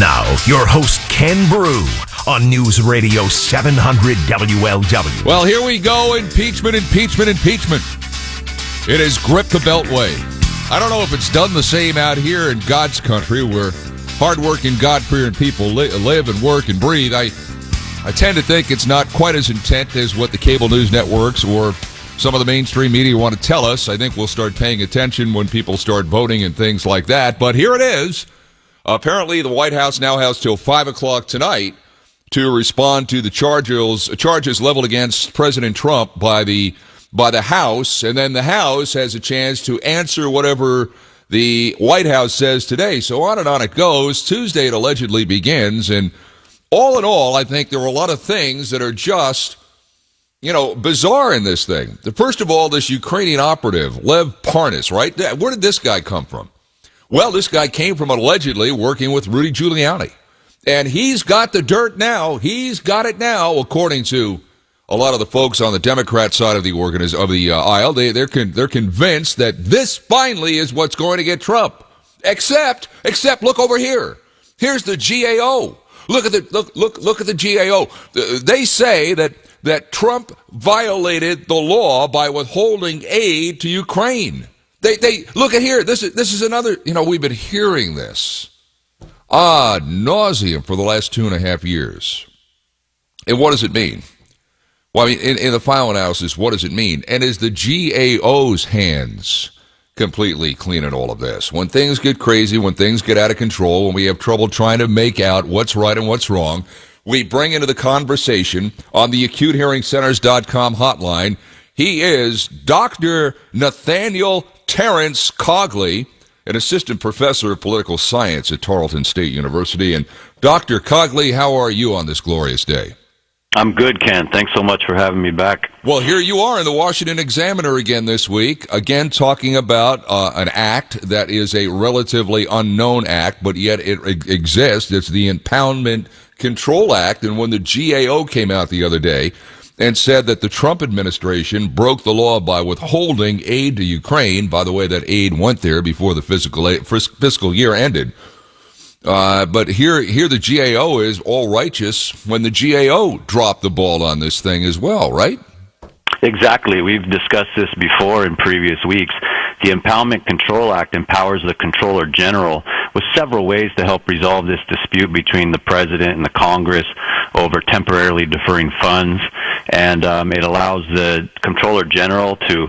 Now, your host, Ken Broo, on Newsradio 700 WLW. Well, here we go. Impeachment. It has gripped the Beltway. I don't know if it's done the same out here in God's country where hardworking, God-fearing people live and work and breathe. I tend to think it's not quite as intense as what the cable news networks or some of the mainstream media want to tell us. I think we'll start paying attention when people start voting and things like that. But here it is. Apparently, the White House now has till 5 o'clock tonight to respond to the charges leveled against President Trump by the House, and then the House has a chance to answer whatever the White House says today. So on and on it goes. Tuesday it allegedly begins, and all in all, I think there are a lot of things that are just, bizarre in this thing. First of all, this Ukrainian operative, Lev Parnas, right? Where did this guy come from? Well, this guy came from allegedly working with Rudy Giuliani. And he's got the dirt now. He's got it now, according to a lot of the folks on the Democrat side of the aisle. They're convinced that this finally is what's going to get Trump. Except look over here. Here's the GAO. Look at the GAO. They say that Trump violated the law by withholding aid to Ukraine. They look at here. This is another. We've been hearing this ad nauseum for the last 2.5 years. And what does it mean? Well, I mean, in the final analysis, what does it mean? And is the GAO's hands completely clean in all of this? When things get crazy, when things get out of control, when we have trouble trying to make out what's right and what's wrong, we bring into the conversation on the AcuteHearingCenters.com hotline. He is Dr. Nathaniel Terrence Cogley, an assistant professor of political science at Tarleton State University. And Dr. Cogley, how are you on this glorious day? I'm good, Ken. Thanks so much for having me back. Well, here you are in the Washington Examiner again this week, again talking about an act that is a relatively unknown act, but yet it exists. It's the Impoundment Control Act. And when the GAO came out the other day and said that the Trump administration broke the law by withholding aid to Ukraine, by the way, that aid went there before the fiscal year ended. But here the GAO is all righteous when the GAO dropped the ball on this thing as well, right? Exactly. We've discussed this before in previous weeks. The Impoundment Control Act empowers the Comptroller General with several ways to help resolve this dispute between the President and the Congress over temporarily deferring funds. And it allows the Comptroller General to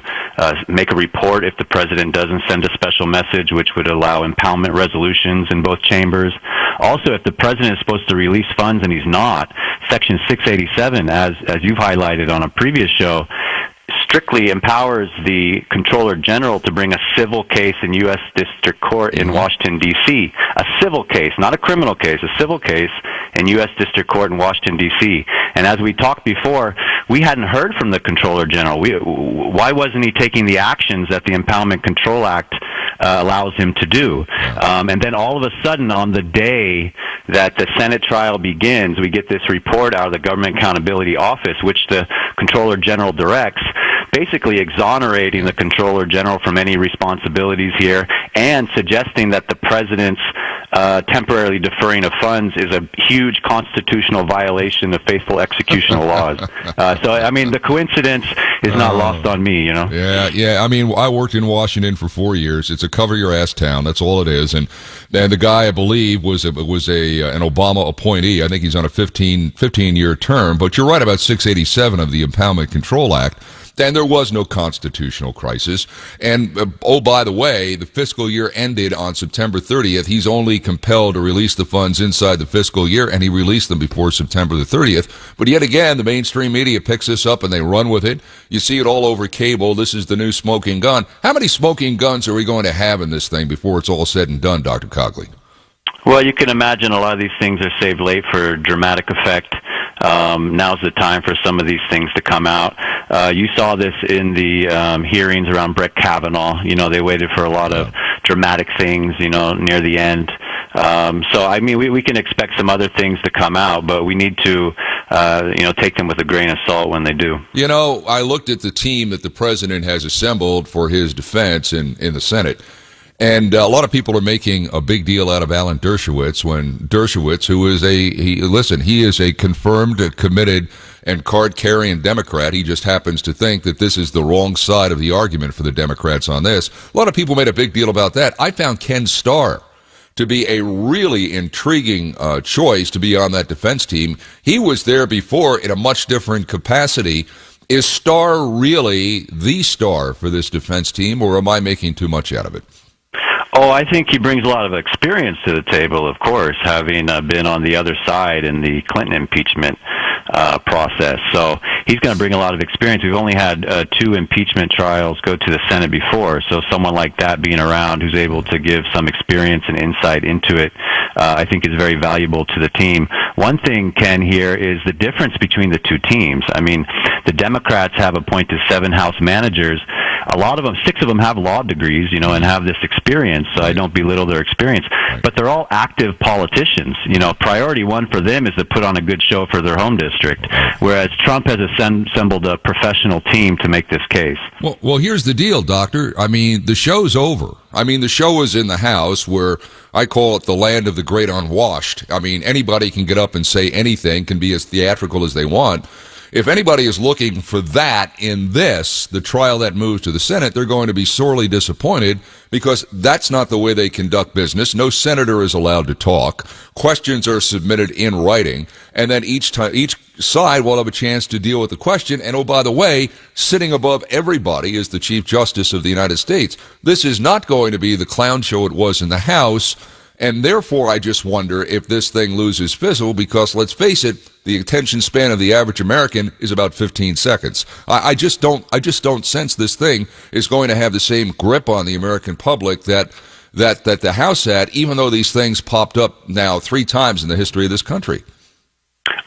make a report if the President doesn't send a special message, which would allow impoundment resolutions in both chambers. Also, if the President is supposed to release funds and he's not, Section 687, as you've highlighted on a previous show, strictly empowers the Comptroller General to bring a civil case in U.S. District Court in Washington, D.C. A civil case, not a criminal case, a civil case in U.S. District Court in Washington, D.C. And as we talked before, we hadn't heard from the Comptroller General. Why wasn't he taking the actions that the Impoundment Control Act allows him to do? And then all of a sudden, on the day that the Senate trial begins, we get this report out of the Government Accountability Office, which the Comptroller General directs, basically exonerating the Comptroller General from any responsibilities here and suggesting that the President's temporarily deferring of funds is a huge constitutional violation of faithful execution of laws. So, I mean, the coincidence is not lost on me, Yeah. I mean, I worked in Washington for 4 years. It's a cover-your-ass town. That's all it is. And the guy, I believe, was an Obama appointee. I think he's on a 15-year term. But you're right about 687 of the Impoundment Control Act. And there was no constitutional crisis. And, by the way, the fiscal year ended on September 30th. He's only compelled to release the funds inside the fiscal year, and he released them before September the 30th. But yet again, the mainstream media picks this up and they run with it. You see it all over cable. This is the new smoking gun. How many smoking guns are we going to have in this thing before it's all said and done, Dr. Cogley? Well, you can imagine a lot of these things are saved late for dramatic effect. Now's the time for some of these things to come out. You saw this in the hearings around Brett Kavanaugh. They waited for a lot of dramatic things, near the end. So, I mean, we can expect some other things to come out, but we need to, take them with a grain of salt when they do. I looked at the team that the president has assembled for his defense in the Senate. And a lot of people are making a big deal out of Alan Dershowitz when Dershowitz, who is he is a confirmed, committed, and card-carrying Democrat. He just happens to think that this is the wrong side of the argument for the Democrats on this. A lot of people made a big deal about that. I found Ken Starr to be a really intriguing choice to be on that defense team. He was there before in a much different capacity. Is Starr really the star for this defense team, or am I making too much out of it? Oh, I think he brings a lot of experience to the table, of course, having been on the other side in the Clinton impeachment process. So he's going to bring a lot of experience. We've only had 2 impeachment trials go to the Senate before, so someone like that being around who's able to give some experience and insight into it, I think is very valuable to the team. One thing, Ken, here is the difference between the two teams. I mean, the Democrats have appointed 7 House managers. A lot of them, 6 of them have law degrees, and have this experience, so I don't belittle their experience. But they're all active politicians. Priority one for them is to put on a good show for their home district, whereas Trump has assembled a professional team to make this case. Well, here's the deal, Doctor. I mean, the show's over. I mean, the show is in the House, where I call it the land of the great unwashed. I mean, anybody can get up and say anything, can be as theatrical as they want. If anybody is looking for that in this, the trial that moves to the Senate, they're going to be sorely disappointed, because that's not the way they conduct business. No senator is allowed to talk. Questions are submitted in writing, and then each side will have a chance to deal with the question. And, oh, by the way, sitting above everybody is the Chief Justice of the United States. This is not going to be the clown show it was in the House. And therefore, I just wonder if this thing loses fizzle, because let's face it, the attention span of the average American is about 15 seconds. I just don't sense this thing is going to have the same grip on the American public that the House had, even though these things popped up now 3 times in the history of this country.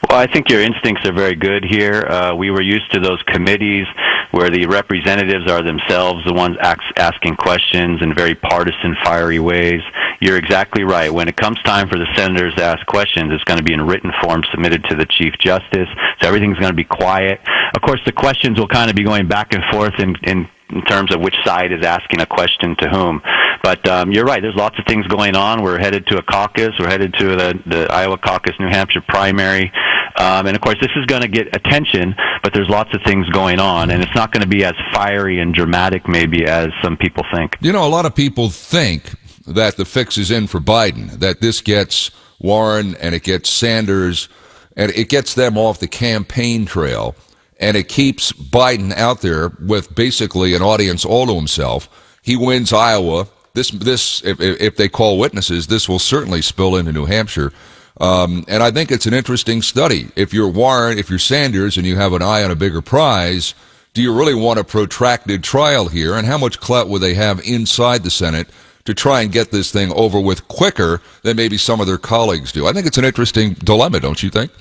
Well, I think your instincts are very good here. We were used to those committees where the representatives are themselves the ones asking questions in very partisan, fiery ways. You're exactly right. When it comes time for the senators to ask questions, it's going to be in written form submitted to the Chief Justice, so everything's going to be quiet. Of course, the questions will kind of be going back and forth in terms of which side is asking a question to whom. But you're right, there's lots of things going on. We're headed to a caucus. We're headed to the Iowa caucus, New Hampshire primary. And, of course, this is going to get attention, but there's lots of things going on, and it's not going to be as fiery and dramatic maybe as some people think. A lot of people think that the fix is in for Biden, that this gets Warren and it gets Sanders and it gets them off the campaign trail, and it keeps Biden out there with basically an audience all to himself. He wins Iowa. This, if they call witnesses, this will certainly spill into New Hampshire. And I think it's an interesting study. If you're Warren, if you're Sanders, and you have an eye on a bigger prize, do you really want a protracted trial here? And how much clout would they have inside the Senate to try and get this thing over with quicker than maybe some of their colleagues do? I think it's an interesting dilemma, don't you think?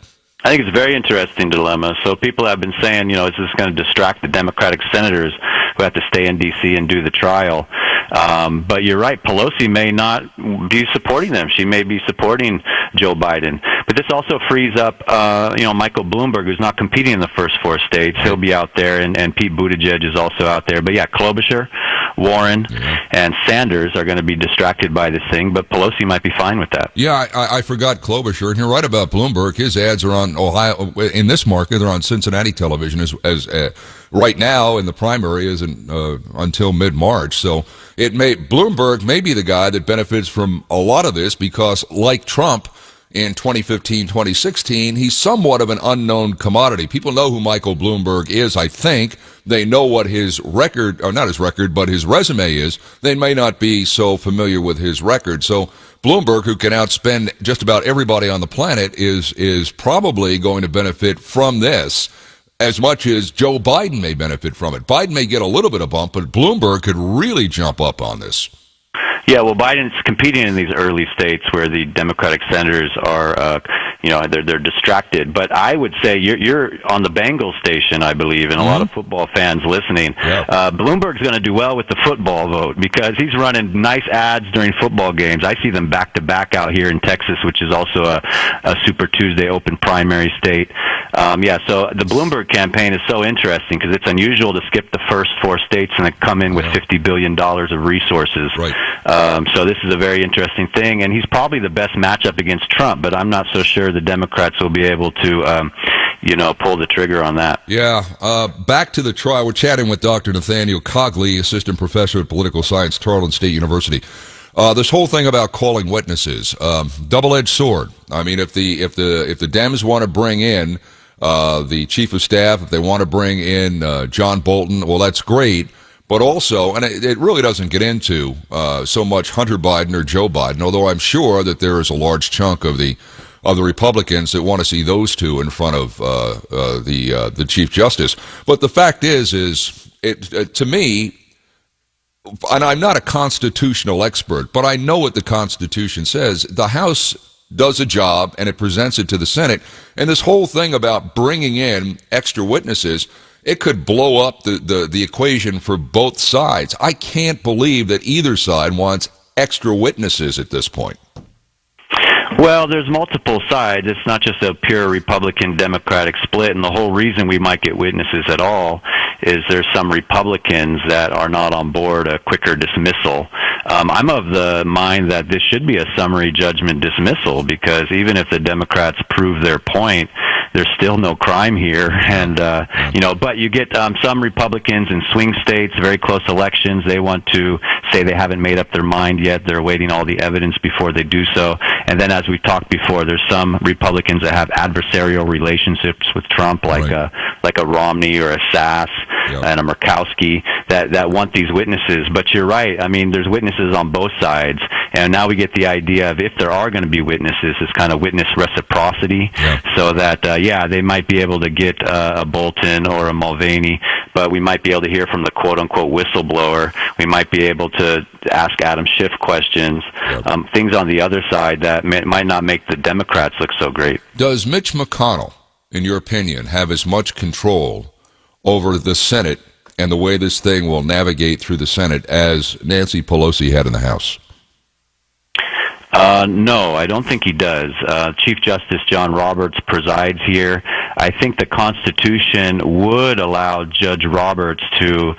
I think it's a very interesting dilemma. So people have been saying, is this going to distract the Democratic senators who have to stay in D.C. and do the trial? But you're right, Pelosi may not be supporting them. She may be supporting Joe Biden. But this also frees up, Michael Bloomberg, who's not competing in the first 4 states. He'll be out there, and Pete Buttigieg is also out there. But yeah, Klobuchar, Warren, and Sanders are going to be distracted by this thing, but Pelosi might be fine with that. Yeah, I forgot Klobuchar, and you're right about Bloomberg. His ads are on Ohio, in this market, they're on Cincinnati television as right now in the primary is until mid-March. So Bloomberg may be the guy that benefits from a lot of this, because like Trump in 2015, 2016, he's somewhat of an unknown commodity. People know who Michael Bloomberg is, I think. They know what his record, or not his record, but his resume is. They may not be so familiar with his record. So Bloomberg, who can outspend just about everybody on the planet, is probably going to benefit from this as much as Joe Biden may benefit from it. Biden may get a little bit of bump, but Bloomberg could really jump up on this. Yeah, well, Biden's competing in these early states where the Democratic senators are, they're distracted. But I would say you're on the Bengals station, I believe, and a lot of football fans listening. Yeah. Bloomberg's going to do well with the football vote, because he's running nice ads during football games. I see them back-to-back out here in Texas, which is also a Super Tuesday open primary state. So the Bloomberg campaign is so interesting because it's unusual to skip the first 4 states and then come in with $50 billion of resources. Right. So this is a very interesting thing, and he's probably the best matchup against Trump, but I'm not so sure the Democrats will be able to pull the trigger on that. Yeah. Back to the trial. We're chatting with Dr. Nathaniel Cogley, assistant professor at political science, Tarleton State University. This whole thing about calling witnesses, double-edged sword. I mean, if the Dems want to bring in the chief of staff, if they want to bring in John Bolton, well, that's great. But also, and it really doesn't get into so much Hunter Biden or Joe Biden, although I'm sure that there is a large chunk of the Republicans that want to see those two in front of the Chief Justice. But the fact is to me, and I'm not a constitutional expert, but I know what the Constitution says. The House does a job, and it presents it to the Senate. And this whole thing about bringing in extra witnesses, it could blow up the equation for both sides. I can't believe that either side wants extra witnesses at this point. Well, there's multiple sides. It's not just a pure Republican-Democratic split, and the whole reason we might get witnesses at all is there's some Republicans that are not on board a quicker dismissal. I'm of the mind that this should be a summary judgment dismissal because even if the Democrats prove their point, there's still no crime here. And, but you get some Republicans in swing states, very close elections. They want to say they haven't made up their mind yet. They're awaiting all the evidence before they do so. And then, as we talked before, there's some Republicans that have adversarial relationships with Trump, like a Romney or a Sass and a Murkowski that want these witnesses. But you're right. I mean, there's witnesses on both sides. And now we get the idea of if there are going to be witnesses, it's kind of witness reciprocity, so that, they might be able to get a Bolton or a Mulvaney, but we might be able to hear from the quote-unquote whistleblower. We might be able to ask Adam Schiff questions, things on the other side that might not make the Democrats look so great. Does Mitch McConnell, in your opinion, have as much control over the Senate and the way this thing will navigate through the Senate as Nancy Pelosi had in the House? No, I don't think he does. Chief Justice John Roberts presides here. I think the Constitution would allow Judge Roberts to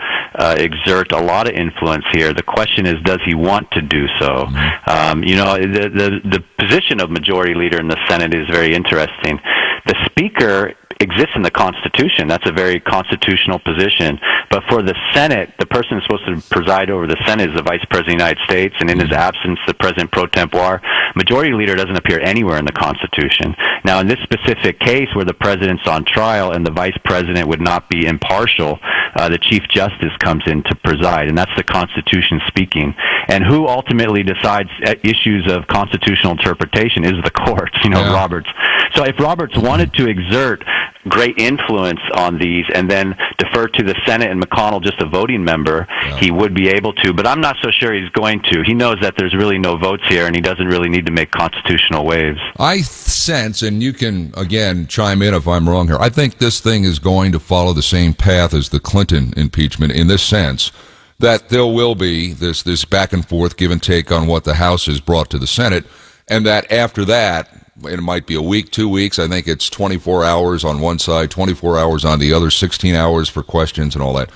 exert a lot of influence here. The question is, does he want to do so? The position of Majority Leader in the Senate is very interesting. The Speaker exists in the Constitution. That's a very constitutional position. But for the Senate, the person who's supposed to preside over the Senate is the Vice President of the United States, and in his absence, the President pro tempore. Majority Leader doesn't appear anywhere in the Constitution. Now, in this specific case where the President's on trial and the Vice President would not be impartial, the Chief Justice comes in to preside, and that's the Constitution speaking. And who ultimately decides issues of constitutional interpretation is the courts, Roberts. So if Roberts wanted to exert great influence on these and then defer to the Senate and McConnell just a voting member, he would be able to, but I'm not so sure he's going to. He knows that there's really no votes here and he doesn't really need to make constitutional waves. I sense, and you can again chime in if I'm wrong here, I think this thing is going to follow the same path as the Clinton impeachment in this sense, that there will be this back and forth give and take on what the House has brought to the Senate, and that after that, it might be a week, 2 weeks. I think it's 24 hours on one side, 24 hours on the other, 16 hours for questions and all that.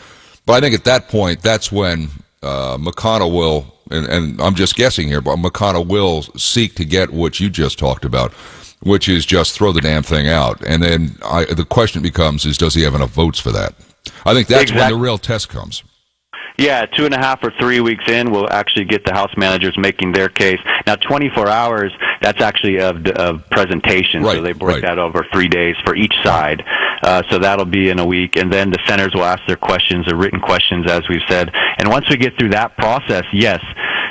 But I think at that point, that's when McConnell will, and I'm just guessing here, but McConnell will seek to get what you just talked about, which is just throw the damn thing out. And then the question becomes, does he have enough votes for that? I think that's when the real test comes. Yeah, 2.5 or 3 weeks in, we'll actually get the House managers making their case. Now, 24 hours, that's actually of presentation, so they break that over 3 days for each side. So that'll be in a week, and then the senators will ask their questions, or written questions, as we've said. And once we get through that process, yes,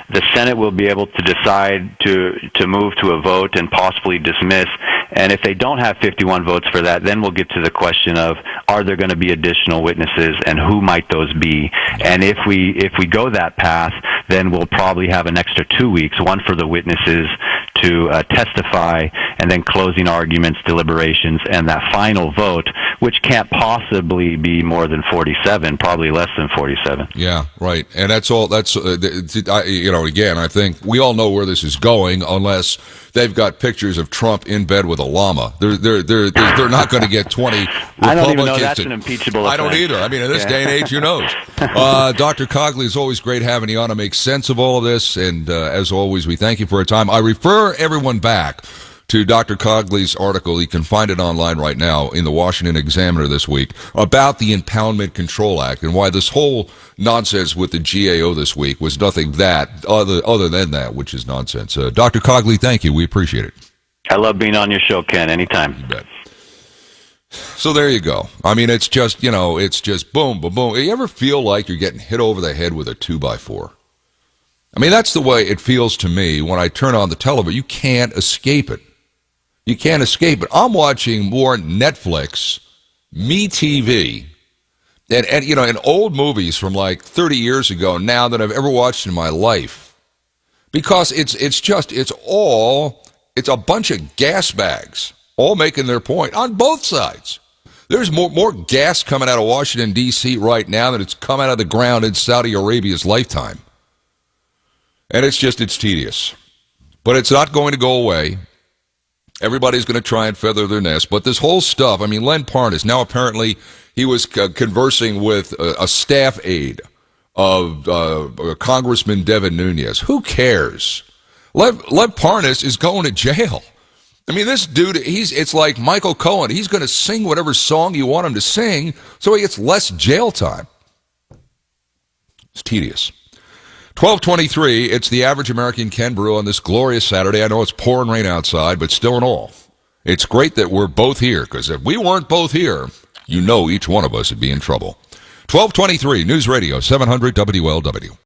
the Senate will be able to decide to move to a vote and possibly dismiss. And if they don't have 51 votes for that, then we'll get to the question of, are there going to be additional witnesses, and who might those be? And if we go that path, then we'll probably have an extra 2 weeks, one for the witnesses to testify, and then closing arguments, deliberations, and that final vote, which can't possibly be more than 47, probably less than 47. Yeah, right. And that's all. That's again, I think we all know where this is going, unless they've got pictures of Trump in bed with a llama. They're not going to get 20 Republicans. I don't even know that's an impeachable offense. I don't either. I mean, in this day and age, who knows? Dr. Cogley, it's always great having you on to make sense of all of this. And as always, we thank you for your time. I refer everyone back to Dr. Cogley's article. You can find it online right now in the Washington Examiner this week about the Impoundment Control Act and why this whole nonsense with the GAO this week was nothing other than that, which is nonsense. Dr. Cogley, thank you. We appreciate it. I love being on your show, Ken. Anytime. You bet. So there you go. I mean, it's just boom, boom, boom. You ever feel like you're getting hit over the head with a 2x4? I mean, that's the way it feels to me when I turn on the television. You can't escape it. You can't escape it. I'm watching more Netflix, MeTV, and old movies from like 30 years ago now than I've ever watched in my life. Because it's a bunch of gas bags all making their point on both sides. There's more gas coming out of Washington, D.C. right now than it's come out of the ground in Saudi Arabia's lifetime. And it's tedious. But it's not going to go away. Everybody's going to try and feather their nest. But this whole stuff, I mean, Len Parnas, now apparently he was conversing with a staff aide of Congressman Devin Nunes. Who cares? Len Parnas is going to jail. I mean, this dude, it's like Michael Cohen. He's going to sing whatever song you want him to sing so he gets less jail time. It's tedious. 12:23, it's the average American Ken Broo on this glorious Saturday. I know it's pouring rain outside, but still in all, it's great that we're both here, because if we weren't both here, each one of us would be in trouble. 12:23, News Radio, 700 WLW.